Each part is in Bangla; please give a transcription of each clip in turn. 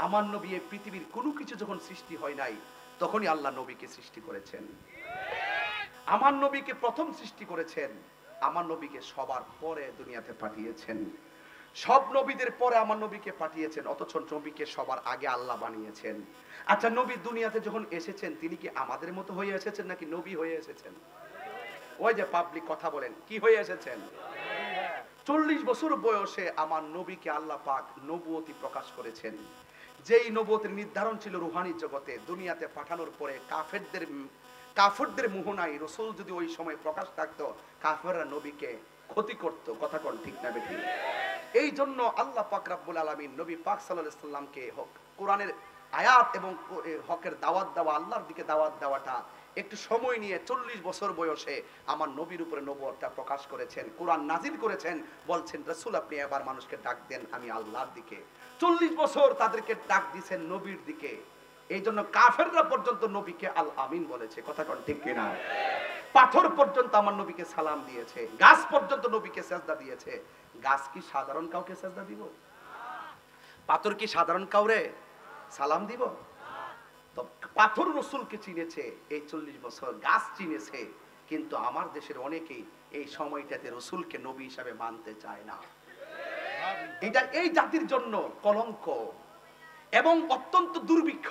আমার নবী এই পৃথিবীর কোনো কিছু যখন সৃষ্টি হয় নাই তখনই আল্লাহ নবীকে সৃষ্টি করেছেন। আমার নবীকে প্রথম সৃষ্টি করেছেন, আমার নবীকে সবার পরে দুনিয়াতে পাঠিয়েছেন। সব নবীদের পরে আমার নবীকে পাঠিয়েছেন, অথচ নবীকে সবার আগে আল্লাহ বানিয়েছেন। আচ্ছা, নবী দুনিয়াতে যখন এসেছেন তিনি কি আমাদের মতো হয়ে এসেছেন নাকি নবী হয়ে এসেছেন? ওই যে পাবলিক কথা বলেন, কি হয়ে এসেছেন? 40 বছর বয়সে আমার নবীকে আল্লাহ পাক নবুয়তি প্রকাশ করেছেন। যেই নবুয়তের নির্ধারণ ছিল রুহানি জগতে, দুনিয়াতে পাঠানোর পরে কাফেরদের মোহনায় রাসূল যদি ওই সময় প্রকাশ থাকতো, কাফেররা নবীকে ক্ষতি করত। কথা কোন ঠিক না বেঠি? এই জন্য আল্লাহ পাক রব্বুল আলামিন নবী পাক সাল্লাল্লাহু আলাইহি সাল্লামকে কোরআনের আয়াত এবং হকের দাওয়াত দেওয়া, আল্লাহর দিকে দাওয়াত দেওয়াটা একটু সময় নিয়ে 40 বছর বয়সে আমার নবীর উপরে নবুয়তটা প্রকাশ করেছেন, কোরআন নাজিল করেছেন। বলছেন, রাসূল আপনি এবার মানুষকে ডাক দেন আমি আল্লাহর দিকে। 40 বছর তাদেরকে ডাক দিয়েছেন নবীর দিকে। এই জন্য কাফেররা পর্যন্ত নবীকে আল আমিন বলেছে। কথা কোন ঠিক কিনা? পাথর পর্যন্ত আমার নবীকে সালাম দিয়েছে, গাছ পর্যন্ত নবীকে সেজদা দিয়েছে। গাছ কি সাধারণ কাউকে সেজদা দিব? পাথর কি সাধারণ কাউরে সালাম দিব? তো পাথর রাসূলকে চিনেছে এই 40 বছর, গাছ চিনেছে, কিন্তু আমার দেশের অনেকেই এই সময়টাতে রাসূলকে নবী হিসাবে মানতে চায় না। এটা এই জাতির জন্য কলঙ্ক এবং অত্যন্ত দুর্ভিক্ষ।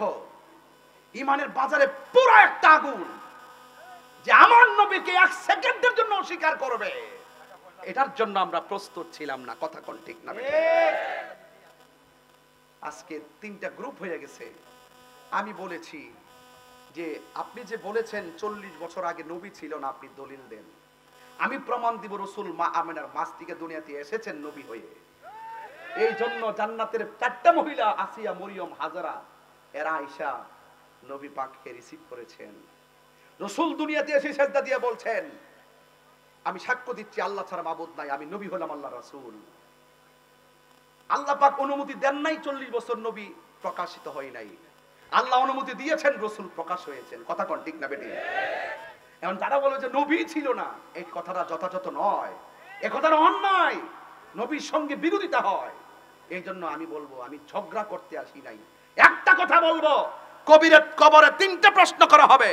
ইমানের বাজারে পুরো একটা আগুন যে আমার নবীকে 1 সেকেন্ডের জন্য অস্বীকার করবে, এটার জন্য আমরা প্রস্তুত ছিলাম না। কথা কোন ঠিক না? আজকে 3টা গ্রুপ হয়ে গেছে। আমি বলেছি যে আপনি যে বলেছেন 40 বছর আগে নবী ছিল না, আপনি দলিল দেন। আমি প্রমাণ দিব রাসূল মা আমেনার মাস থেকে দুনিয়াতে এসেছেন নবী হয়ে। এই জন্য জান্নাতের 4টা মহিলা আসিয়া, মরিয়ম, হাজারা, এরা আয়েশা নবী পাককে রিসিভ করেছেন। রাসূল দুনিয়াতে এসে সিজদা দিয়ে বলছেন, আমি সাক্ষ্য দিচ্ছি আল্লাহ ছাড়া মাবুদ নাই, আমি নবী হলাম আল্লাহর রাসূল। আল্লাহ পাক অনুমতি দেন নাই, 40 বছর নবী প্রকাশিত হয় নাই। আল্লাহ অনুমতি দিয়েছেন, রাসূল প্রকাশ হয়েছেন। কথা কোন ঠিক না বেটি? এখন যারা বলে যে নবী ছিল না, এই কথাটা যথাযথ নয়, এই কথাটা অন্যায়, নবীর সঙ্গে বিরোধিতা হয়। এই জন্য আমি বলবো, আমি ঝগড়া করতে আসি নাই। একটা কথা বলবো, কবরে 3টা প্রশ্ন করা হবে।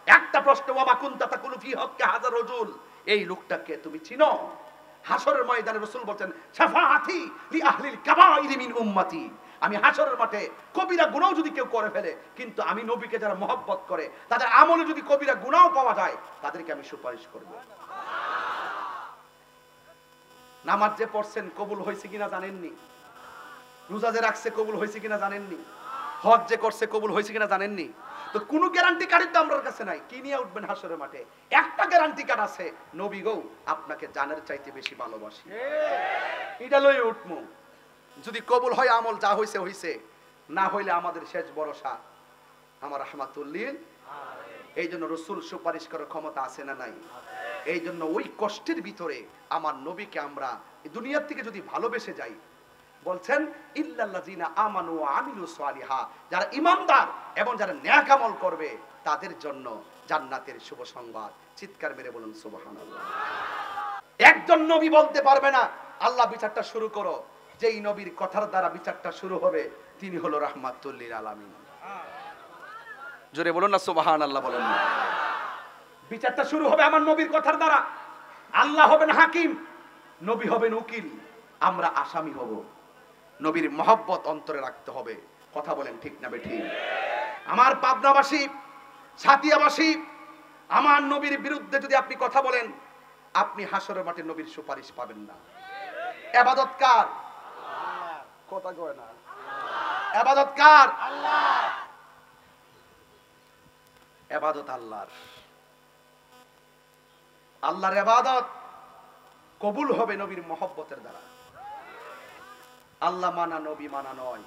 একটা প্রশ্ন, ওয়া কুনতা তাকুলু ফি হক্কি হাযার রাজুল, এই লোকটাকে তুমি চিনো? হাসরের ময়দানে রাসূল বলেন, শাফাআতি লি আহলিল কাবাইরি মিন উম্মতি, আমি হাসরের মাঠে কবিরা গুনাহ যদি কেউ করে ফেলে, কিন্তু আমি নবীকে যারা মহব্বত করে তাদের আমলে যদি কবিরা গুনাহ পাওয়া যায়, তাদেরকে আমি সুপারিশ করব। নামাজ যে পড়ছেন কবুল হয়েছে কিনা জানেননি? রোজা যে রাখছে কবুল হয়েছে কিনা জানেননি? হজ যে করছে কবুল হয়েছে কিনা জানেননি? তো কোনো গ্যারান্টি কার্ড তো আমার কাছে নাই। কি নিয়ে উঠবেন হাসরের মাঠে? একটা গ্যারান্টি কার্ড আছে, নবী গো আপনাকে জানের চাইতে বেশি ভালোবাসি, এটা লয়ে উঠমু। যদি কবুল হয় আমল, যা হইছে হইছে, না হইলে আমাদের শেষ ভরসা আমার রাহমাতুল্লিল। এই জন্য রাসূল সুপারিশ করার ক্ষমতা আছে না নাই? এই জন্য ওই কষ্টের ভিতরে আমার নবীকে আমরা দুনিয়া থেকে যদি ভালোবেসে যাই, বলছেন ইল্লাল্লাযিনা আমানু ওয়া আমিলুস সালিহা, যারা ঈমানদার এবং যারা নেক আমল করবে তাদের জন্য জান্নাতের শুভ সংবাদ। চিৎকার মেরে বলুন সুবহানাল্লাহ। একজন নবী বলতে পারবে না আল্লাহ বিচারটা শুরু করো, যেই নবীর কথার দ্বারা বিচারটা শুরু হবে তিনি হলো রাহমাতুল লিল আলামিন। জোরে বলুন না সুবহানাল্লাহ, বলেন না। বিচারটা শুরু হবে আমার নবীর কথার দ্বারা। আল্লাহ হবেন হাকিম, নবী হবেন উকিল, আমরা আসামি হব। নবীর মহব্বত অন্তরে রাখতে হবে। কথা বলেন ঠিক না বেঠিক? আমার পাবনাবাসী, সাতিয়াবাসী, আমার নবীর বিরুদ্ধে যদি আপনি কথা বলেন, আপনি হাসরের মাঠে নবীর সুপারিশ পাবেন না। ইবাদত কার? কথা কয় না। ইবাদত কার? আল্লাহ। ইবাদত আল্লাহর। আল্লাহর ইবাদত কবুল হবে নবীর মহব্বতের দ্বারা। আল্লাহ মানা নবী মানা নয়,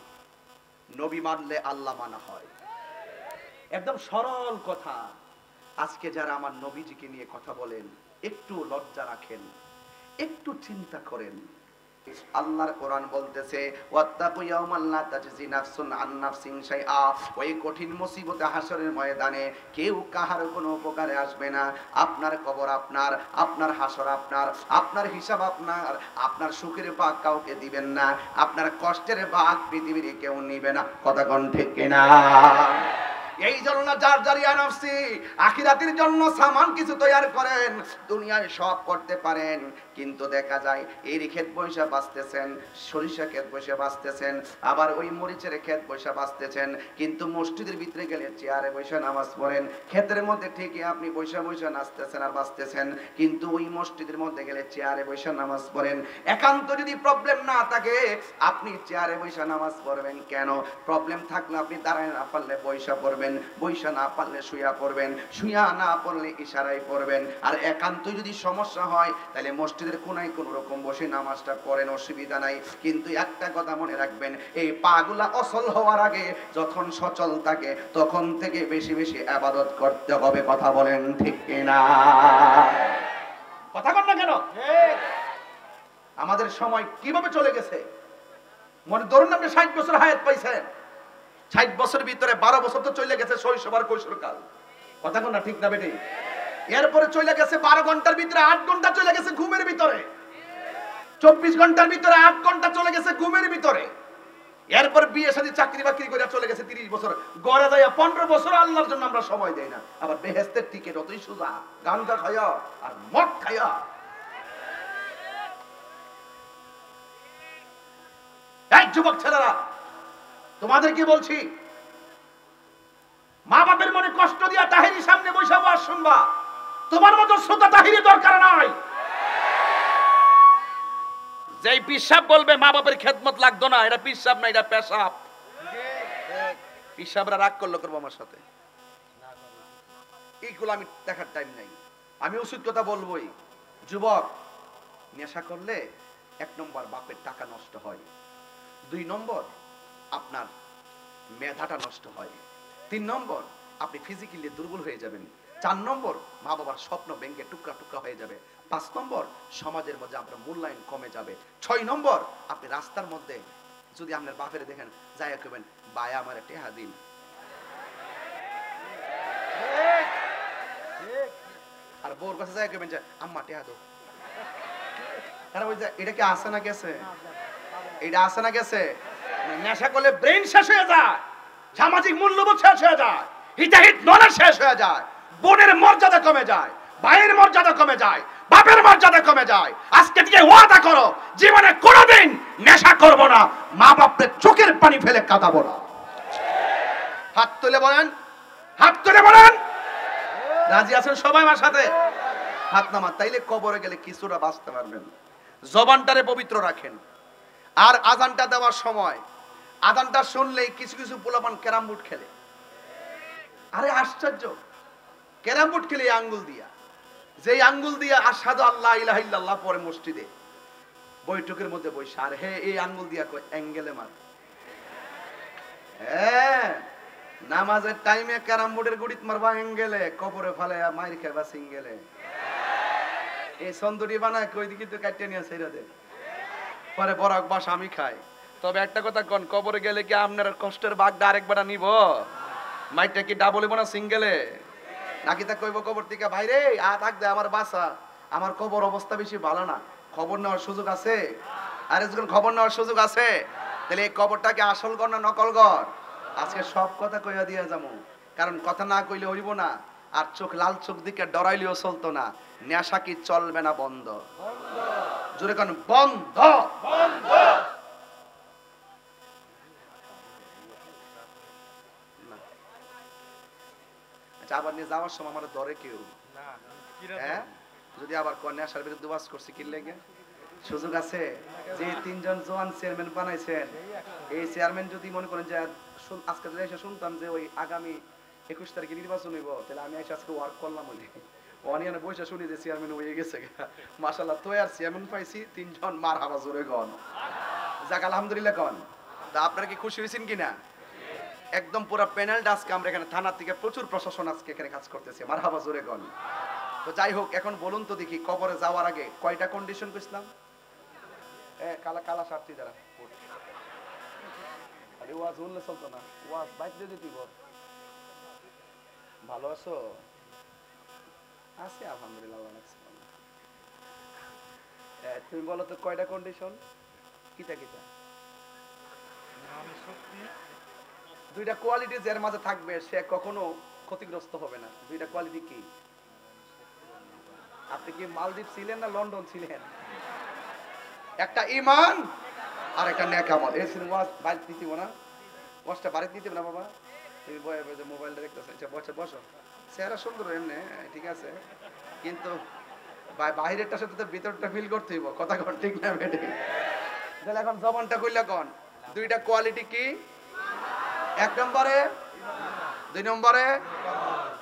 নবী মানলে আল্লাহ মানা হয়। একদম সরল কথা। আজকে যারা আমার নবীজিকে নিয়ে কথা বলেন, একটু লজ্জা রাখেন, একটু চিন্তা করেন। আল্লাহর কোরআন বলতেছে ওয়াত্তাকু ইয়াওমান লা তাজজি নাফসুন আন নাফসিন শাইআ, ওই কঠিন মুসিবতে হাসরের ময়দানে কেউ কাহার কোনো উপকারে আসবে না। আপনার কবর আপনার, আপনার হাসর আপনার, আপনার হিসাব আপনার, আপনার সুখের ভাগ কাউকে দিবেন না, আপনার কষ্টের ভাগ পৃথিবীর কেউ নিবে না। কথা কোন ঠিক কিনা? এই জন্য যার জারিয়া নফসি, আখিরাতের জন্য সামান কিছু তৈরি করেন। দুনিয়ায় সব করতে পারেন, কিন্তু দেখা যায় এই ক্ষেত বৈশা বাঁচতেছেন, সরিষা ক্ষেত বৈশা বাঁচতেছেন, আবার ওই মরিচের ক্ষেত বৈশা বাঁচতেছেন, কিন্তু মসজিদের ভিতরে গেলে চেয়ারে বৈশা নামাজ পড়েন। ক্ষেতের মধ্যে ঠিকই আপনি বৈশা বৈশা নাচতেছেন আর বাঁচতেছেন, কিন্তু ওই মসজিদের মধ্যে গেলে চেয়ারে বৈশা নামাজ পড়েন। একান্ত যদি প্রবলেম না থাকে, আপনি চেয়ারে বৈশা নামাজ পড়বেন কেন? প্রবলেম থাকলে আপনি দাঁড়ায় না পারলে বৈশা পড়বেন, বৈশা না পারলে শুয়া পড়বেন, শুয়া না পড়লে ইশারায় পড়বেন। আর একান্ত যদি সমস্যা হয় তাহলে মসজিদের কোনায় কোন রকম বসে নামাজটা পড়েন, অসুবিধা নাই। কিন্তু একটা কথা মনে রাখবেন, এই পাগুলা অসল হওয়ার আগে যখন সচল থাকে তখন থেকে বেশি বেশি ইবাদত করতে হবে। কথা বলেন ঠিক কিনা? কথা বল না কেন? আমাদের সময় কিভাবে চলে গেছে। মনে ধরুন আপনি 60 বছর হায়াত পাইছেন, 60 বছরের ভিতরে 12 বছর তো চলে গেছে শৈশব আর কৈশোরকাল। কথা কোন না ঠিক না বেটি? এরপরে চলে গেছে 12 ঘন্টার ভিতরে 8 ঘন্টা চলে গেছে ঘুমের ভিতরে, 24 ঘন্টার ভিতরে 8 ঘন্টা চলে গেছে ঘুমের ভিতরে। এরপর বিয়ে শাদী চাকরি বাকরি করে চলে গেছে 30 বছর, গড়ে যায় 15 বছর আল্লাহর জন্য আমরা সময় দেই না। আবার বেহেশতের টিকিট অতই সোজা, গাঞ্জা খায়া আর মদ খায়া। এই যুবক ছেলেরা, তোমাদের কি বলছি, মা বাপের মনে কষ্ট দিয়া তাহিরি সামনে বসে ওয়াজ শুনবা, তোমার মতো শ্রোতা তাহিরি দরকার নাই। যেই পিসাব বলবে মা বাপের খেদমত লাগতো না, এটা পিসাব না, এটা পেশাব। পিসাবরা রাগ করলো করবো আমার সাথে, এইগুলো আমি দেখার টাইম নাই। আমি ওষুধ কথা বলবোই। যুবক, নেশা করলে 1 নম্বর বাপের টাকা নষ্ট হয়, 2 নম্বর আপনার মেধাটা নষ্ট হয়, 3 নম্বর আপনি ফিজিক্যালি দুর্বল হয়ে যাবেন, 4 নম্বর মা বাবার স্বপ্ন ভেঙে টুকরা টুকরা হয়ে যাবে, 5 নম্বর সমাজের মধ্যে আপনার মূল্যায়ন কমে যাবে, 6 নম্বর আপনি রাস্তার মধ্যে যদি আপনার বাপের দেখেন যাইয়া কইবেন ভাই আমার টেহা দিন। আর বউর কাছে যাইয়া কইবেন যে আম্মা টেহা দাও। তারা ওই যে এটা কি আসে না গেছে, এটা আসে না গেছে। নেশা করলে ব্রেন শেষ হয়ে যায়, সামাজিক মূল্যবোধ শেষ হয়ে যায়, হিতাহিত নলেজ শেষ হয়ে যায়, বোনের মর্যাদা কমে যায়, ভাইয়ের মর্যাদা কমে যায়, বাপের মর্যাদা কমে যায়। আজকে থেকে ওয়াদা করো জীবনে কোনোদিন নেশা করব না, মা বাপের চোখের পানি ফেলে কাঁদাবো না। হাত তুলে বলেন, হাত তুলে বলেন রাজি আছেন সবাই আমার সাথে? হাত নামা, তাইলে কবরে গেলে কিছুটা বাঁচতে পারবেন। জবানটারে পবিত্র রাখেন। আর আজানটা দেওয়ার সময় আজানটা শুনলেই কিছু কিছু পোলাপান ক্যারাম বোর্ড খেলে। আরে আশ্চর্য, ক্যারাম বোর্ড খেলে আঙ্গুল দিয়া, যেই আঙ্গুল দিয়া আশহাদু আল্লা ইলাহা ইল্লাল্লাহ পরে মসজিদে বৈঠকের মধ্যে বসে, আর হে এই আঙ্গুল দিয়া কয় অ্যাঙ্গেলে মার। হ্যাঁ, নামাজের টাইমে ক্যারাম বোর্ডের গুড়িত মারবা অ্যাঙ্গেলে, কবরে ফালে মাইর খাইবা সিঙ্গেলে। এই সন্দুরি বানায় কই দিকে তো কাটিয়ে নিয়ে ছেড়ে দে, পরে বরাক বাস আমি খাই। তবে একটা কথা কোন, কবরে গেলে কি আপনার কষ্টের ভাগটা আরেকবার নিব? মাইরটা কি ডাবল না সিঙ্গেলে? নাকি তা কইব কবর থেকে ভাইরে আ থাক দে আমার বাসা, আমার কবর অবস্থা বেশি ভালো না, খবর নেওয়ার সুযোগ আছে? আরে যখন খবর নেওয়ার সুযোগ আছে, তাহলে এই কবরটাকে আসল ঘর না নকল ঘর? আজকে সব কথা কইয়া দিয়া যাবো, কারণ কথা না কইলে হইব না। আর চোখ লাল চোখ দিকে ডরাইলেও চলতো না। নেশা কি চলবে না বন্ধ? জোরে কোন বন্ধ। আচ্ছা, আবার নিয়ে যাওয়ার সময় আমার ধরে কেউ হ্যাঁ, যদি আবার কোন নেশার বিরুদ্ধে ওয়াজ করছে কি লেগে সুযোগ আছে? যে 3 জন জোয়ান চেয়ারম্যান বানাইছেন, এই চেয়ারম্যান যদি মনে করেন যে আজকে যদি এসে শুনতাম যে ওই আগামী 21 তারিখে নির্বাচন হইব, তাহলে আমি এসে আজকে ওয়ার্ক করলাম। ওই অনিয়ানে বসে শুনি যে চেয়ারম্যান হয়ে গেছে। মাশাআল্লাহ, তো আর চেয়ারম্যান পাইছি 3 জন, মার হাবা জোরে গন, যাক আলহামদুলিল্লাহ গন। তা আপনারা কি খুশি হয়েছেন কিনা? একদম পুরো প্যানেলটা আজকে আমরা এখানে থানা থেকে প্রচুর প্রশাসন আজকে এখানে কাজ করতেছে, মার হাবা জোরে গন। তো যাই হোক, এখন বলুন তো দেখি, কবরে যাওয়ার আগে কয়টা কন্ডিশন কইছিলাম? কালা কালা শার্ট তুই দাঁড়া, আরে ওয়াজ বললে চলতো না, ওয়াজ বাইক দিয়ে দিতি বল। ভালো আছো? আছি আলহামদুলিল্লাহ। তুমি বলো তো কয়টা কন্ডিশন? কিটা কিটা? দুইটা কোয়ালিটি যার মাঝে থাকবে সে কখনো ক্ষতিগ্রস্ত হবে না। দুইটা কোয়ালিটি কি? আপনি কি মালদ্বীপ ছিলেন না লন্ডন ছিলেন? একটা ঈমান আর একটা নেক আমল। এই সিনেমা বাড়িতে দিতে না, ওয়াজটা বাড়িতে দিতে না বাবা। তুমি বয়ে বসে মোবাইলটা দেখতেছো, আচ্ছা বসে বসো। চেহারা সুন্দর এমনি, ঠিক আছে, কিন্তু বাইরেরটার সাথে তো ভিতরটা ফিল করতে হইব। কথা কোন ঠিক না বেটে? তাহলে এখন জবানটা কইলা কোন? দুইটা কোয়ালিটি কি? এক নম্বরে, দুই নম্বরে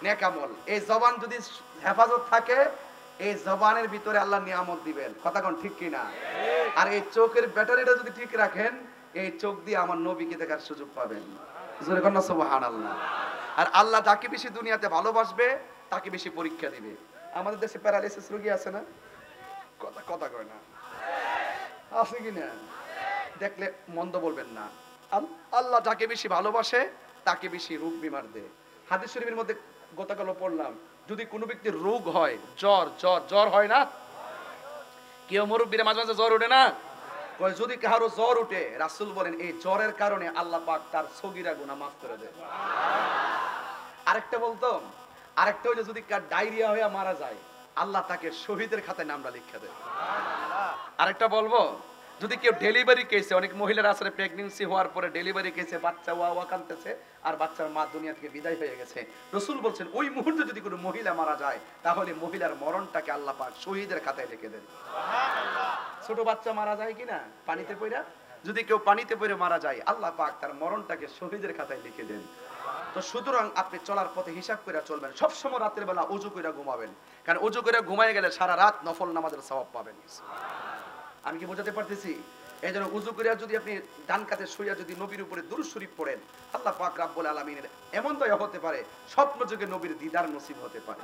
নেক আমল। এই জবান যদি হেফাজত থাকে, এই জবানের ভিতরে আল্লাহ নিয়ামত দিবেন। কথা কোন ঠিক কি না? আর এই চোখের ব্যাটারিটা যদি ঠিক রাখেন, এই চোখ দিয়ে আমার নবীকে দেখার সুযোগ পাবেন। জোরে কোন সুবহানাল্লাহ। আর আল্লাহ যাকে বেশি দুনিয়াতে ভালোবাসবে তাকে বেশি পরীক্ষা দিবে। আমাদের দেশে প্যারালাইসিস রোগী আছে না? কথা কথা কয় না, আছে কি না? দেখলে মন্দ বলবেন না। আল্লাহ যাকে বেশি ভালোবাসে তাকে বেশি রোগ বিমার দেয়। হাদিস শরীফের মধ্যে গতকাল পড়লাম, যদি কোনো ব্যক্তির রোগ হয়, জ্বর জ্বর জ্বর হয় না, কেউ মুরব্বীরা মাঝে মাঝে জ্বর ওঠে না, কয় যদি কারো জ্বর উঠে, রাসূল বলেন এই জ্বরের কারণে আল্লাহ পাক তার সগীরা গুনাহ মাফ করে দেয়। আরেকটা বলতো, আরেকটা হইলো যদি কার ডায়রিয়া হয়ে মারা যায়, আল্লাহ তাকে শহীদের খাতায় নামটা লিখে দেয়। আরেকটা বলবো, যদি কেউ ডেলিভারি কেসে, অনেক মহিলার আসলে প্রেগন্যান্সি হওয়ার পরে ডেলিভারি কেসে বাচ্চা ওয়া কাঁদতেছে আর বাচ্চার মা দুনিয়া থেকে বিদায় হয়ে গেছে, রাসূল বলছেন ওই মুহূর্তে যদি কোনো মহিলা মারা যায়, তাহলে মহিলার মরণটাকে আল্লাহ পাক শহীদের খাতায় লিখে দেন। ছোট বাচ্চা মারা যায় কিনা পানিতে পড়া, যদি কেউ পানিতে পড়ে মারা যায়, আল্লাহ পাক তার মরণটাকে শহীদের খাতায় লিখে দেন। তো সুতরাং আপনি চলার পথে হিসাব করে চলবেন। সবসময় রাতের বেলা ওযু করে ঘুমাবেন, কারণ ওযু করে ঘুমায় গেলে সারা রাত নফল নামাজের সওয়াব পাবেন। আমি কি বোঝাতে পারতেছি? এই জন্য উযু করে যদি আপনি ডান কাতে শুইয়া যদি নবীর উপরে দুরূদ শরীফ পড়েন, আল্লাহ পাক রব্বুল আলামিনের এমন দয়া হতে পারে, স্বপ্ন যুগে নবীর দিদার নসিব হতে পারে।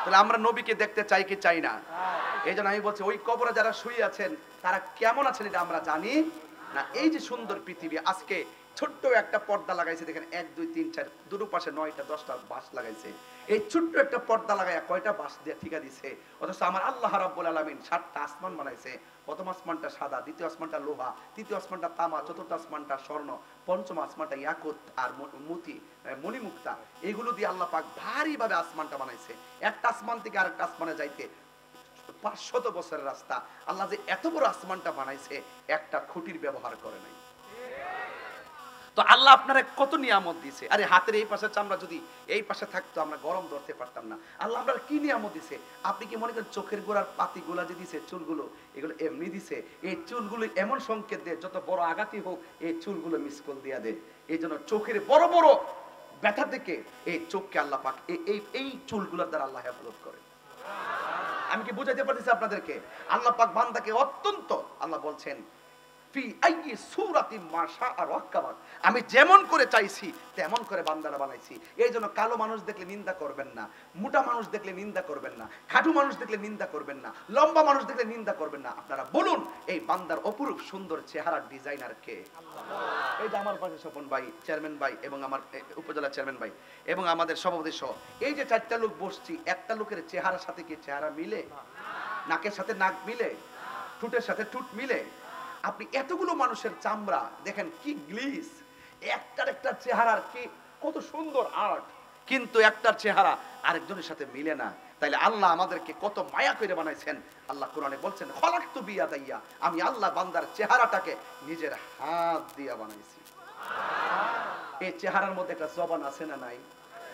তাহলে আমরা নবীকে দেখতে চাই কি চাই না? এই জন্য আমি বলছি, ওই কবরে যারা শুয়ে আছেন তারা কেমন আছেন এটা আমরা জানি না। এই যে সুন্দর পৃথিবী, আজকে ছোট্ট একটা পর্দা লাগাইছে, দেখেন 1 2 3 4 দুটো পাশে 9টা 10টা বাঁশ লাগাইছে। এই ছোট্ট একটা পর্দা লাগাইয়া কয়টা বাঁশ দিয়ে ঠিকা দিছে, অথচ আমার আল্লাহ রাব্বুল আলামিন 7টা আসমান বানাইছে। প্রথম আসমানটা সাদা, দ্বিতীয় আসমানটা লোহা, তৃতীয় আসমানটা তামা, চতুর্থ আসমানটা স্বর্ণ, পঞ্চম আসমানটা ইয়াকুত আর মতি মণিমুক্তা। এগুলো দিয়ে আল্লাহ পাক ভারী ভাবে আসমানটা বানাইছে। একটা আসমান থেকে আরেকটা আসমানে যাইতে 500 বছরের রাস্তা। আল্লাহ যে এত বড় আসমানটা বানাইছে, একটা খুঁটির ব্যবহার করে নাই। তো আল্লাহ আপনারা কত নিয়ামত দিয়েছে। আরে হাতের এই পাশে চামড়া যদি এই পাশে থাকতো আমরা গরম ধরতে পারতাম না। আল্লাহ আপনারা কি নিয়ামত দিয়েছে। আপনি কি মনে করেন চোখের গোড়ার পাতি গোলা যে দিছে, চুলগুলো, এগুলো এমনি দিছে? এই চুলগুলো এমন সংকেত দেয়, যত বড় আঘাতই হোক এই চুলগুলো মিস কল দিয়া দেয়। এই জন্য চোখের বড় বড় ব্যথা থেকে এই চোখকে আল্লাহ পাক এই চুলগুলোর দ্বারা আল্লাহ হেফাজত করে। আমি কি বুঝাইতে পারতেছি আপনাদেরকে? আল্লাহ পাক বান্দাকে অত্যন্ত, আল্লাহ বলছেন আমি যেমন করে চাইছি তেমন করে বান্দারা বানাইছি। এই জন্য কালো মানুষ দেখলে নিন্দা করবেন না, মোটা মানুষ দেখলে নিন্দা করবেন না, খাটু মানুষ দেখলে নিন্দা করবেন না, লম্বা মানুষ দেখলে নিন্দা করবেন না। আপনারা বলুন এই বান্দার অপরূপ সুন্দর চেহারার ডিজাইনার কে? এই যে আমার পাশে স্বপন ভাই, চেয়ারম্যান ভাই, এবং আমার উপজেলা চেয়ারম্যান ভাই এবং আমাদের সভাপতি সহ এই যে 4টা লোক বসছি, একটা লোকের চেহারার সাথে কি চেহারা মিলে? নাকের সাথে নাক মিলে? ঠোঁটের সাথে ঠোঁট মিলে? আপনি এতগুলো মানুষের চামড়া দেখেন কি গ্লিস, একটার একটা চেহারার কি কত সুন্দর আর্ট, কিন্তু একটার চেহারা আরেকজনের সাথে মিলে না। তাইলে আল্লাহ আমাদেরকে কত মায়া করে বানাইছেন। আল্লাহ কোরআনে বলছেন খলাকতু বিয়াদাইয়া, আমি আল্লাহ বান্দার চেহারাটাকে নিজের হাত দিয়ে বানাইছি। এই চেহারার মধ্যে একটা জবান আছে না নাই?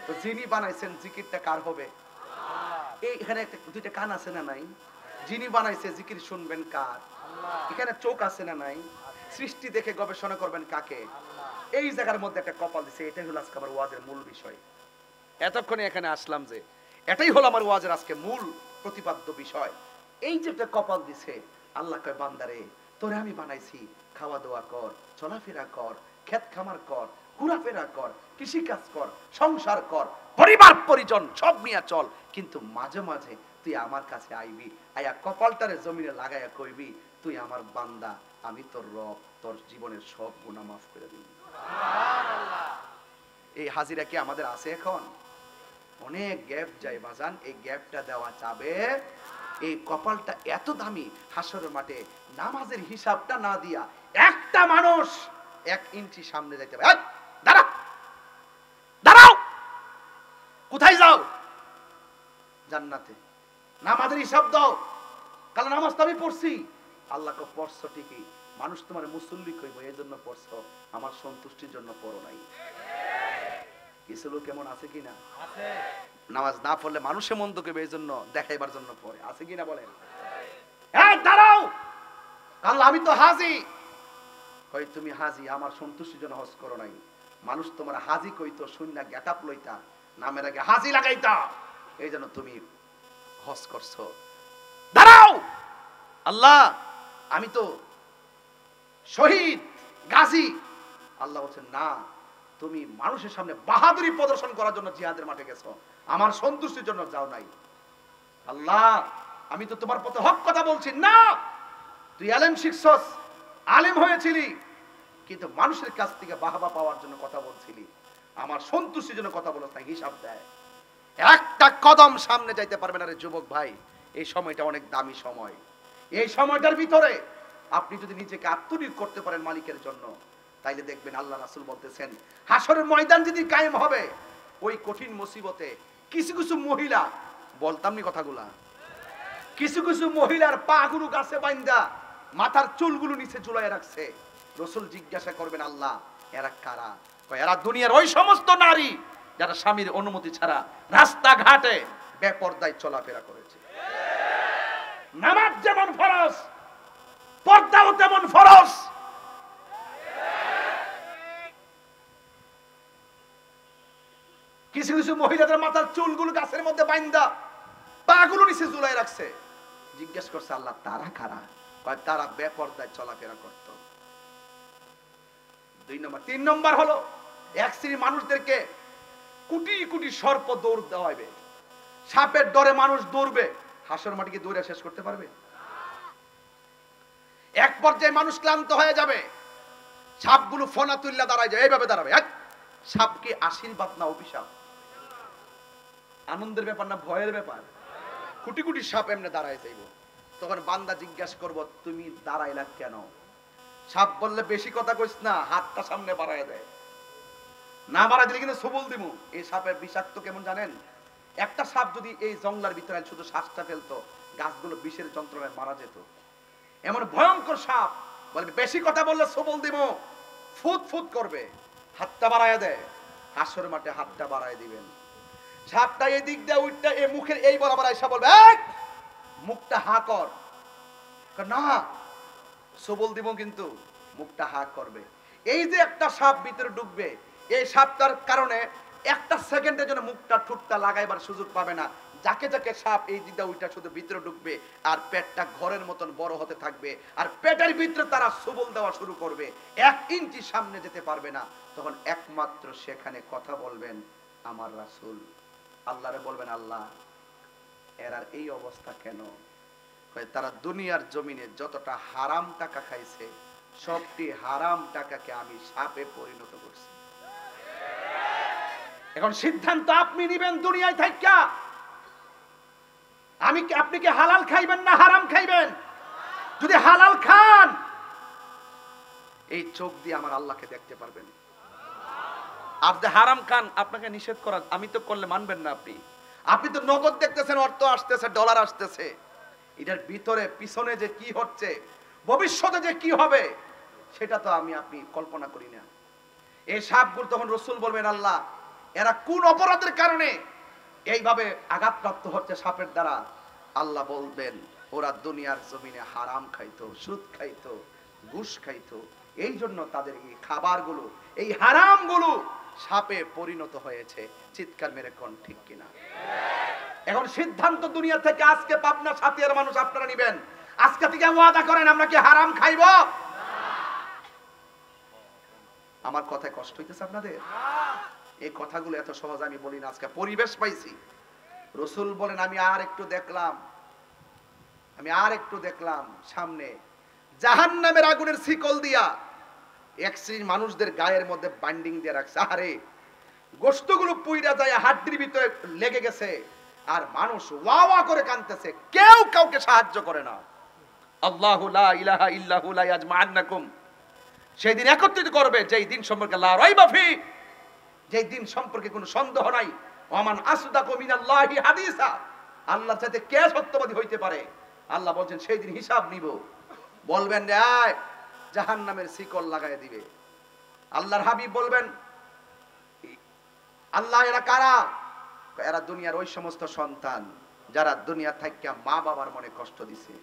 তো যিনি বানাইছেন জিকিরটা কার হবে? এইখানে একটা দুইটা কান আছে না নাই? যিনি বানাইছে জিকির শুনবেন কার? এখানে চোখ আছে না নাই? সৃষ্টি দেখে গবেষণা করবেন কাকে? এই জায়গার মধ্যে একটা কপাল দিছে। এটাই হলো আজকে আমার ওয়াজের মূল বিষয়। এতক্ষণে এখানে আসলাম যে এটাই হলো আমার ওয়াজের আজকে মূল প্রতিপাদ্য বিষয়। এই যে একটা কপাল দিছে, আল্লাহ কয় বান্দারে তোরে আমি বানাইছি, খাওয়া দাওয়া কর, চলাফেরা কর, ক্ষেত খামার কর, ঘোরাফেরা কর, কৃষি কাজ কর, সংসার কর, পরিবার পরিজন সব নিয়ে চল, কিন্তু মাঝে মাঝে তুই আমার কাছে আইবি, আয়া কপালটারে জমিনে লাগাইয়া কইবি তুই আমার বান্দা, আমি তোর রব, তোর জীবনের সব গুনাহ মাফ করে দিবি। এই হাজিরা কি আমাদের আছে এখন? অনেক গ্যাপ যায় বাজান, এই গ্যাপটা দেওয়া যাবে। এই কপালটা এত দামি, হাসরের মাঠে নামাজের হিসাবটা না দিয়া একটা মানুষ 1 ইঞ্চি সামনে যাইতে পারে। দাঁড়া, দাঁড়াও, কোথায় যাও? জান্নাতে। নামাজের হিসাব দাও। কাল নামাজ তো আমি পড়ছি। আল্লাহকে পড়ছো ঠিকই, মানুষ তোমার মুসল্লি কইব এই জন্য পড়ছো, আমার সন্তুষ্টির জন্য পড়ো নাই। কিছু লোক কেমন আছে কিনা? আছে। নামাজ না পড়লে মানুষে মন্দ কইবে এই জন্য দেখাইবার জন্য পড়ে, আছে কিনা বলেন? এই দাঁড়াও, আল্লাহ আমি তো হাজী। কই তুমি হাজী, আমার সন্তুষ্টির জন্য হজ করো নাই। মানুষ তোমার হাজী কইতো, শূন্য গেটআপ লইতা, নামের আগে হাজী লাগাইতা, এই জন্য তুমি হজ করছো। দাঁড়াও, আল্লাহ আমি তো শহীদ গাজী। আল্লাহ বলছেন না, তুমি মানুষের সামনে বাহাদুরি প্রদর্শন করার জন্য জিহাদের মাঠে গেছো, আমার সন্তুষ্টির জন্য যাও নাই। আল্লাহ আমি তো তোমার পথে হক কথা বলছি না, তুই আলেম শিখছস, আলেম হয়েছিলি, কিন্তু মানুষের কাছ থেকে বাহবা পাওয়ার জন্য কথা বলছিলি, আমার সন্তুষ্টির জন্য কথা বলছ না, হিসাব দেয়। একটা কদম সামনে যাইতে পারবে না রে যুবক ভাই। এই সময়টা অনেক দামি সময়। এই সময়টার ভিতরে আপনি যদি নিজেকে আত্মনিয়োগ করতে পারেন মালিকের জন্য, তাইলে দেখবেন আল্লাহ রাসূল বলতেছেন হাসরের ময়দান যদি কায়েম হবে, ওই কঠিন মুসিবতে কিছু কিছু মহিলা, বলতাম নি কথাগুলা, কিছু কিছু মহিলার পা গুলো গাছে বাইন্দা মাথার চুলগুলো নিচে ঝুলায় রাখছে। রাসূল জিজ্ঞাসা করবেন আল্লাহ এরা কারা? কয় এরা দুনিয়ার ওই সমস্ত নারী যারা স্বামীর অনুমতি ছাড়া রাস্তাঘাটে বেপরদায় চলাফেরা করেছে। নামাজ যেমন ফরজ, পর্দাও তেমন ফরজ। কিছু কিছু মহিলাদের মাথার চুলগুলো গাছের মধ্যে বাইন্দা পাগুলো নিচে ঝুলাই রাখছে। জিজ্ঞেস করছে আল্লাহ তারা কারা? কয় তারা বেপরদায় চলাফেরা করত। 2 নম্বর। 3 নম্বর হলো এক শ্রেণীর মানুষদেরকে কোটি কোটি সর্প দৌড় দেওয়াবে, সাপের ডরে মানুষ দৌড়বে, হাসর মাটিকে দৌড়ে শেষ করতে পারবে? এক পর্যায়ে মানুষ ক্লান্ত হয়ে যাবে, সাপগুলো ফোনা তুল্লা দাঁড়ায় যায়, এইভাবে দাঁড়াবে। সাপ কি আশীর্বাদ না অভিশাপ? আনন্দের ব্যাপার না ভয়ের ব্যাপার? কোটি কোটি সাপ এমনি দাঁড়ায় যাইব। তখন বান্দা জিজ্ঞাসা করব তুমি দাঁড়াইলা কেন? সাপ বললে বেশি কথা কইস না, হাতটা সামনে বাড়ায় দেয়, না বাড়ায় দিলে কিন্তু সবল দিমু। এই সাপের বিষাক্ত কেমন জানেন? একটা সাপ যদি এই জঙ্গলার ভিতরে শুধু শ্বাসটা ফেলতো, গাছগুলো বিষের যন্ত্রণায় মারা যেত। এমন ভয়ঙ্কর সাপ, বলবে বেশি কথা বললে সবল দিমু, ফুট ফুট করবে, হাতটা বাড়ায় দেয়। হাসর মাঠে হাতটা বাড়ায় দিবেন, সাপটা এই দিক দিয়ে উঠটা এই মুখের এই বরাবর আইসা বলবে মুখটা হা কর, না সবল দিব, কিন্তু মুখটা হা করবে। এই যে একটা সাপ ভিতরে ঢুকবে, এই সাপটার কারণে একটা সেকেন্ডের জন্য মুখটা ঠুটটা লাগাইবার সুযোগ পাবে না। যাকে যাকে সাপ এই দিকটা ওইটা শুধু ভিতরে ঢুকবে, আর পেটটা ঘরের মতন বড় হতে থাকবে, আর পেটের ভিতরে তারা সবল দেওয়া শুরু করবে, 1 ইঞ্চি সামনে যেতে পারবে না। তখন একমাত্র সেখানে কথা বলবেন আমার রাসূল, আল্লাহরে বলবেন আল্লাহ এরার এই অবস্থা কেন? তারা দুনিয়ার জমিনে যতটা হারাম টাকা খাইছে, সবটি হারাম টাকাকে আমি সাপে পরিণত করছি। এখন সিদ্ধান্ত আপনি নিবেন দুনিয়ায় থাইকা, আপনি কি হালাল খাইবেন না হারাম খাইবেন? যদি হালাল খান, এই চোখ দিয়ে আমার আল্লাহকে দেখতে পারবেন। আর যদি হারাম খান, আপনাকে নিষেধ করা, আমি তো করলে মানবেন না। আপনি তো নগদ দেখতেছেন, অর্থ আসতেছে, ডলার আসতেছে, এটার ভিতরে পিছনে যে কি হচ্ছে, ভবিষ্যতে যে কি হবে, সেটা তো আপনি কল্পনা করি না। এই সাপগুলো তখন রাসূল বলবেন আল্লাহ এরা কোন অপরাধের কারণে এইভাবে আঘাতপ্রাপ্ত হচ্ছে সাপের দ্বারা? আল্লাহ বলবেন ওরা দুনিয়ার জমিনে হারাম খাইতো, সুদ খাইতো, ঘুষ খাইতো, এই জন্য তাদের এই খাবারগুলো, এই হারামগুলো সাপে পরিণত হয়েছে। চিৎকার মেরে কোন ঠিক কিনা? এখন সিদ্ধান্ত দুনিয়া থেকে আজকে পাবনা সাথিয়ার মানুষ আপনারা নিবেন, আজকে থেকে ওয়াদা করেন আমরা কি হারাম খাইব? আমার কথায় কষ্ট হইতেছে আপনাদের? এই কথাগুলো এত সহজ আমি বলি না, আজকে পরিবেশ পাইছি, রাসূল বলেন আমি আর একটু দেখলাম সামনে জাহান্নামের আগুনের শিকল দিয়া এক শ্রেণীর মানুষদের গায়ের মধ্যে বাইন্ডিং দিয়ে রাখছে। আরে গোশতগুলো পুইরা যায়, হাড্ডির ভিতরে লেগে গেছে, আর মানুষ ওয়া ওয়া করে কাঁদতেছে, কেউ কাউকে সাহায্য করে না। আল্লাহু লা ইলাহা ইল্লাহু লা ইয়াজমাআন্নাকুম, সেই দিন একত্রিত করবে যেই দিন সম্পর্কে লা রাইবা ফি, যেই দিন সম্পর্কে কোনো সন্দেহ নাই। ওয়ামান আসদাকু মিনাল্লাহি হাদিসা, আল্লাহর সাথে কে সত্যবাদী হইতে পারে? আল্লাহ বলেন সেই দিন হিসাব নিব। বলবেন রে আয়, জাহান্নামের শিকল লাগায় দিবে। আল্লাহর হাবিব বলবেন আল্লাহ এরা কারা? এরা দুনিয়ার ওই সমস্ত সন্তান যারা দুনিয়া থেকে মা বাবার মনে কষ্ট দিছে।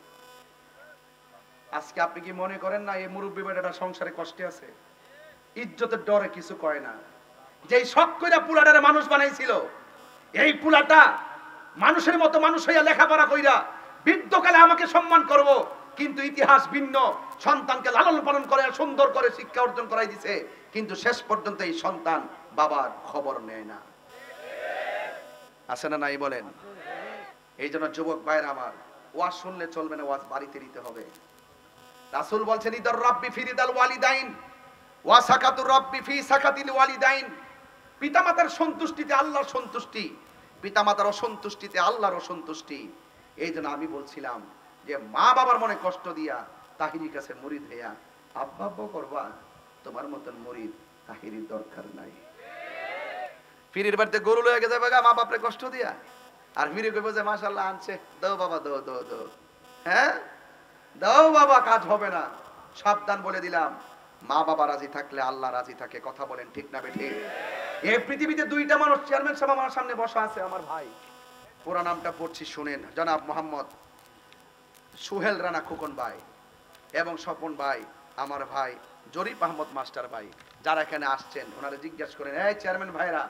আজকে আপনি কি মনে করেন না এই মুরব্বী বেটাটা সংসারে কষ্টে আছে? ইজ্জতের ডরে কিছু কয় না। যেই শখ কইরা পুলাটারে মানুষ বানাইছিল, এই পুলাটা মানুষের মতো মানুষ হইয়া লেখাপড়া কইরা বৃদ্ধকালে আমাকে সম্মান করব, কিন্তু ইতিহাস ভিন্ন। সন্তানকে লালন পালন করে সুন্দর করে শিক্ষা অর্জন করাই দিছে, কিন্তু শেষ পর্যন্ত এই সন্তান বাবার খবর নেয় না। আছে না নাই বলেন? এই জন্য যুবক ভাইরা আমার, ওয়াজ শুনলে চলবে না, ওয়াজ বাড়িতে নিতে হবে। রাসূল বলছেন ইদার রাব্বি ফি রিদাল ওয়ালিদাইন ওয়া সাকাতুর রাব্বি ফি সাকাতিল ওয়ালিদাইন, পিতামাতার সন্তুষ্টিতে আল্লাহর সন্তুষ্টি, পিতামাতার অসন্তুষ্টিতে আল্লাহর অসন্তুষ্টি। এই জন্য আমি বলছিলাম যে মা বাবার মনে কষ্ট দিয়া তাহিরির কাছে মুরিদ হইয়া আব্বা আব্বা করবা, তোমার মতন মুরিদ তাহিরির দরকার নাই। ফিরির বাড়িতে গরু লয়ে গেছে বাগা মা বাপরে কষ্ট দিয়া, আর ফিরি কইবো যে মাশাআল্লাহ আনছে, দাও বাবা দাও দাও দাও, হ্যাঁ দাও বাবা, কাজ হবে না। সাবধান বলে দিলাম, মা বাবা রাজি থাকলে আল্লাহ রাজি থাকে। কথা বলেন ঠিক না বেঠিক? এই পৃথিবীতে দুইটা মানুষ, চেয়ারম্যান সাহেব আমার সামনে বসা আছে, আমার ভাই, পুরো নামটা পড়ছি শুনেন, জনাব মোহাম্মদ সুহেল রানা খোকন ভাই এবং স্বপন ভাই, আমার ভাই জরিফ আহমদ মাস্টার ভাই, যারা এখানে আসছেন ওনারা জিজ্ঞাসা করেন, এই চেয়ারম্যান ভাইরা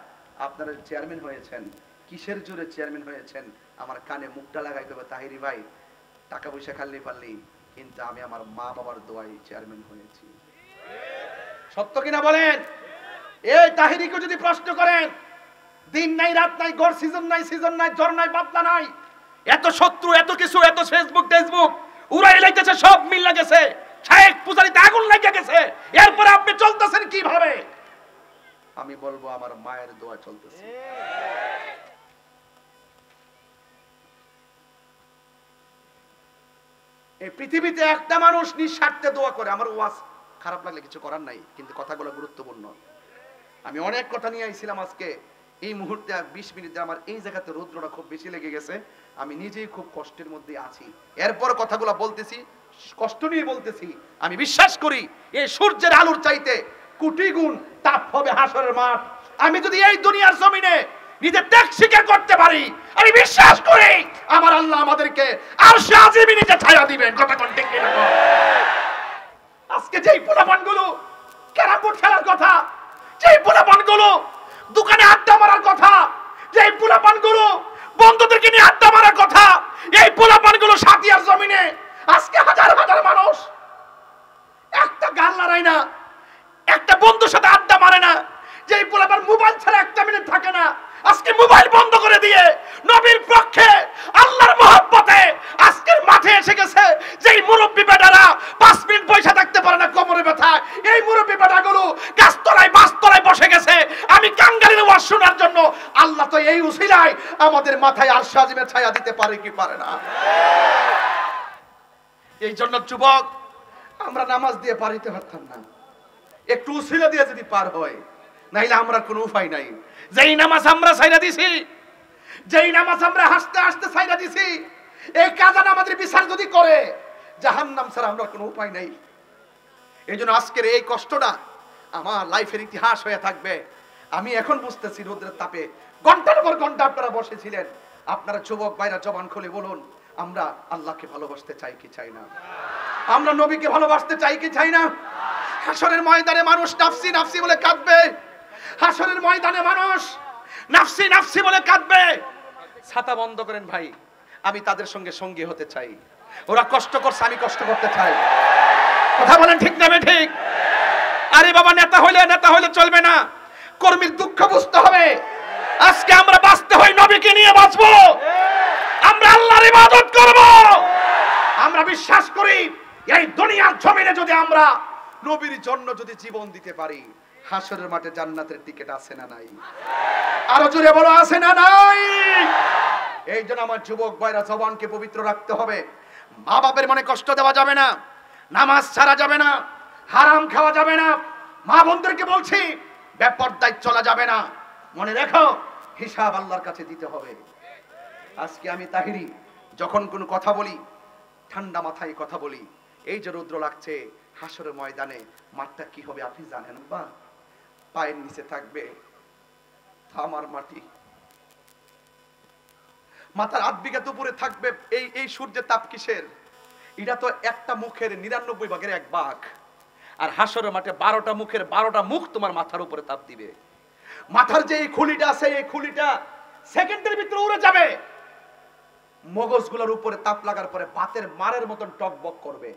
আপনারা চেয়ারম্যান হয়েছেন, কিসের জোরে চেয়ারম্যান হয়েছেন? আমার কানে মুখটা লাগাই দেবে, তাহিরি ভাই টাকা পয়সা খাল্লি পারলি, কিন্তু আমি আমার মা বাবার দোয়াই চেয়ারম্যান হয়েছি। সত্য কিনা বলেন? এই তাহিরিকে যদি প্রশ্ন করেন, দিন নাই রাত নাই, গড় সিজন নাই, জ্বর নাই, পাতলা নাই, এত শত্রু, এত কিছু, এত ফেসবুক উড়াই লাইতেছে, সব মিল লাগেছে, শায়েখ পূজারিতে আগুন লাগিয়ে গেছে, এরপরে আপনি চলতেছেন কিভাবে? আমি বলবো আমার মায়ের দোয়া চলতেছে। এই পৃথিবীতে একটা মানুষ নিঃস্বার্থে দোয়া করে। আমার ওয়াজ খারাপ লাগলে কিছু করার নাই, কিন্তু কথাগুলো গুরুত্বপূর্ণ। আমি অনেক কথা নিয়ে আইছিলাম আজকে, এই মুহূর্তে 20 মিনিটে আমার এই জায়গাতে রৌদ্রটা খুব বেশি লেগে গেছে, আমি নিজেই খুব কষ্টের মধ্যে আছি। এরপর কথাগুলো বলতেছি, কষ্ট নিয়ে বলতেছি। আমি বিশ্বাস করি এই সূর্যের আলোর চাইতে কোটি গুণ তাপ হবে হাসরের মাঠ। আমি যদি এই দুনিয়ার জমিনে নিজে ত্যাগ স্বীকার করতে পারি, আমি বিশ্বাস করি আমার আল্লাহ আমাদেরকে আরশে আজিমে নিচে ছায়া দিবেন। কথা কোন ঠিক কিনা? আজকে যেই পোলাপানগুলো ক্যারাম বোর্ড খেলার কথা, যেই পোলাপানগুলো দোকানে আড্ডা মারার কথা, যেই পোলাপানগুলো বন্ধুদেরকে নিয়ে আড্ডা মারার কথা, এই পোলাপানগুলো সাতিয়ার জমিনে আজকে হাজার হাজার মানুষ একটা গান লড়াই না, একটা বন্ধুর সাথে আড্ডা মারে না, যেই পোলাপান মোবাইল ছাড়া একটা মিনিট থাকে না, আজকে মোবাইল বন্ধ করে দিয়ে নবীর পক্ষে আল্লাহর মহব্বতে আজকের মাঠে এসে গেছে। যেই মুরব্বী বেটারা 5 মিনিট পয়সা থাকতে পারে না কোমরে ব্যথা, এই মুরব্বী বেটাগুলো গাছতলায় বাসতলায় বসে গেছে আমি কাঙ্গালির ওয়াজ শোনার জন্য। আল্লাহ তো এই উসিলায় আমাদের মাথায় আরশে আজিমের ছায়া দিতে পারে কি পারে না? এই জন্য যুবক, আমরা নামাজ দিয়ে পারিতে পারতাম না, একটু উসিলা দিয়ে যদি পার হয়, নাইলে আমরা কোনো উপায় নাই। যেই নামাজ আমরা ছাইরা দিছি, যেই নামাজ আমরা হাসতে হাসতে ছাইরা দিছি, এই কাজা নামাজের বিচার যদি করে, জাহান্নাম ছাড়া আমরা কোনো উপায় নাই। এই জন্য আজকের এই কষ্টটা আমার লাইফের ইতিহাস হয়ে থাকবে। আমি এখন বুঝতেছি রোদ্রের তাপে ঘন্টার পর ঘন্টা আপনারা বসেছিলেন। আপনারা যুবক ভাইরা জবান খুলে বলুন, আমরা আল্লাহকে ভালোবাসতে চাই কি চাই না? আমরা নবীকে ভালোবাসতে চাই কি চাই না? হাসরের ময়দানে মানুষ নাফসি নাফসি বলে কাঁদবে, হাসরের ময়দানে মানুষ নাফসি নাফসি বলে কাঁদবে। ছাতা বন্ধ করেন ভাই, আমি তাদের সঙ্গে সঙ্গী হতে চাই। ওরা কষ্ট করছে, আমি কষ্ট করতে চাই। কথা বলেন ঠিক না ঠিক? আরে বাবা, নেতা হইলে চলবে না, কর্মীর দুঃখ বুঝতে হবে, আজকে আমরা বাঁচতে হয় নবীকে নিয়ে বাঁচবো, আমরা আল্লাহর ইবাদত করব। আমরা বিশ্বাস করি এই দুনিয়ার জমিনে যদি আমরা নবীর জন্য যদি জীবন দিতে পারি, হাসরের মাঠে জান্নাতের টিকিট আছে না নাই? আরো জোরে বলো, আছে না নাই? এই জন্য আমার যুবক ভাইরা জবানকে পবিত্র রাখতে হবে। মা বাপের মনে কষ্ট দেওয়া যাবে না, নামাজ ছাড়া যাবে না, হারাম খাওয়া যাবে না। মা বোনদেরকে বলছি, বেপরদায় চলা যাবে না। মনে রেখো, হিসাব আল্লাহর কাছে দিতে হবে। আজকে আমি তাহিরি যখন কোনো কথা বলি, ঠান্ডা মাথায় কথা বলি। এই যে রৌদ্র লাগছে, হাসরের ময়দানে মাঠটা কি হবে আপনি জানেন? বা পায়ের নিচে থাকবে থামার মাটি, মাথার 8 বিঘা উপরে থাকবে এই সূর্যের তাপ কিসের? এটা তো একটা মুখের 99 ভাগের 1 ভাগ। আর হাসরের মাঠে 12টা মুখের 12টা মুখ তোমার মাথার উপরে তাপ দিবে। মাথার যে এই খুলিটা আছে, এই খুলিটা সেকেন্ডের ভিতরে উড়ে যাবে। মগজগুলোর উপরে তাপ লাগার পরে বাতের মারের মতন টকবক করবে।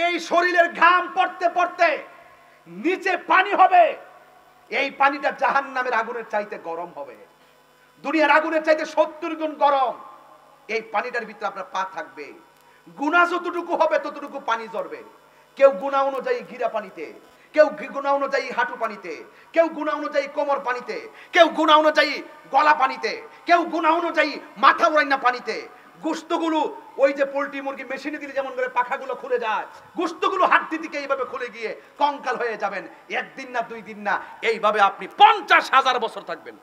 এই শরীরের ঘাম পড়তে পড়তে নিচে পানি হবে। এই পানিটা জাহান্নামের আগুনের চাইতে গরম হবে, দুনিয়ার আগুনের চাইতে 70 গুণ গরম। এই পানিটার ভিতরে আপনার পা থাকবে, গুনাহ যতটুকু হবে ততটুকু পানি ঝরবে। কেউ গুনাহ অনুযায়ী গিরা পানিতে, কেউ গুনাহ অনুযায়ী হাঁটু পানিতে, কেউ গুনাহ অনুযায়ী কোমর পানিতে, কেউ গুনাহ অনুযায়ী গলা পানিতে, কেউ গুনাহ অনুযায়ী মাথা উড়াইনা পানিতে। গোশতগুলো ওই যে পোল্ট্রি মুরগি মেশিনে দিলে যেমন করে পাখাগুলো খুলে যায়, গোশতগুলো হাড্ডি থেকে এইভাবে খুলে গিয়ে কঙ্কাল হয়ে যাবেন। 1 দিন না 2 দিন না, এইভাবে আপনি 50,000 বছর থাকবেন।